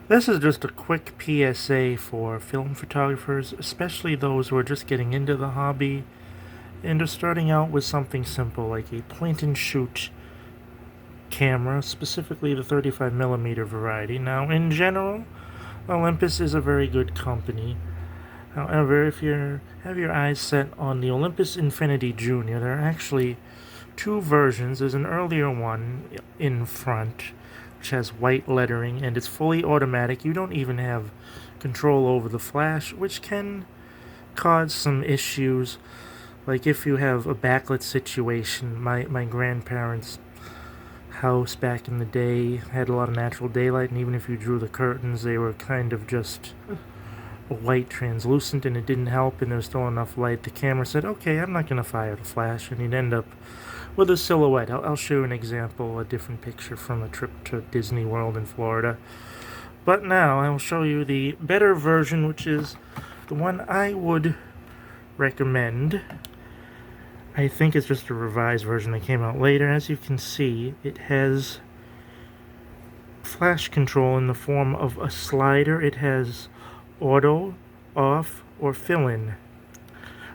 This is just a quick PSA for film photographers, especially those who are just getting into the hobby and are starting out with something simple like a point and shoot camera, specifically the 35mm variety. Now, in general, Olympus is a very good company. However, if you have your eyes set on the Olympus Infinity Jr, there are actually two versions. There's an earlier one in front, which has white lettering, and it's fully automatic. You don't even have control over the flash, which can cause some issues. Like if you have a backlit situation, my grandparents' house back in the day had a lot of natural daylight, and even if you drew the curtains, they were kind of just white translucent, and it didn't help, and there was still enough light. The camera said, okay, I'm not going to fire the flash, and you'd end up with a silhouette. I'll show you an example, a different picture from a trip to Disney World in Florida. But now I'll show you the better version, which is the one I would recommend. I think it's just a revised version that came out later. As you can see, it has flash control in the form of a slider. It has auto, off, or fill-in.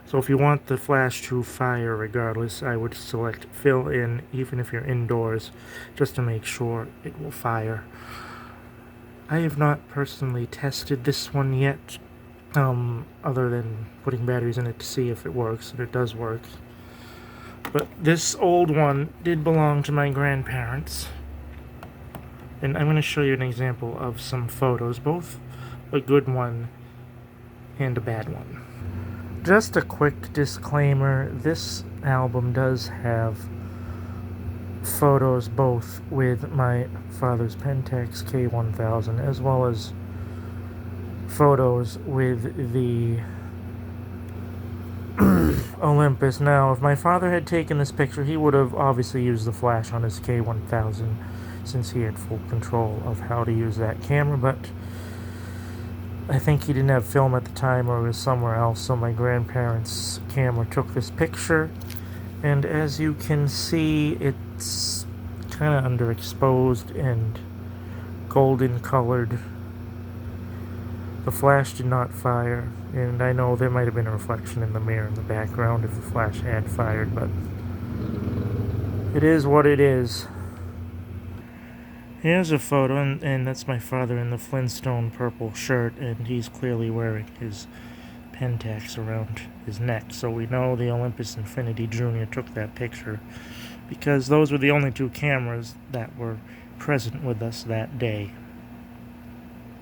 So if you want the flash to fire regardless, I would select fill in even if you're indoors, just to make sure it will fire. I have not personally tested this one yet, other than putting batteries in it to see if it works, and it does work. But this old one did belong to my grandparents. And I'm going to show you an example of some photos, both a good one and a bad one. Just a quick disclaimer, this album does have photos both with my father's Pentax K1000 as well as photos with the Olympus. Now, if my father had taken this picture, he would have obviously used the flash on his K1000 since he had full control of how to use that camera, but I think he didn't have film at the time or was somewhere else, so my grandparents' camera took this picture, and as you can see, it's kind of underexposed and golden colored. The flash did not fire, and I know there might have been a reflection in the mirror in the background if the flash had fired, but it is what it is. Here's a photo, and that's my father in the Flintstone purple shirt, and he's clearly wearing his Pentax around his neck, so we know the Olympus Infinity Jr. took that picture, because those were the only two cameras that were present with us that day.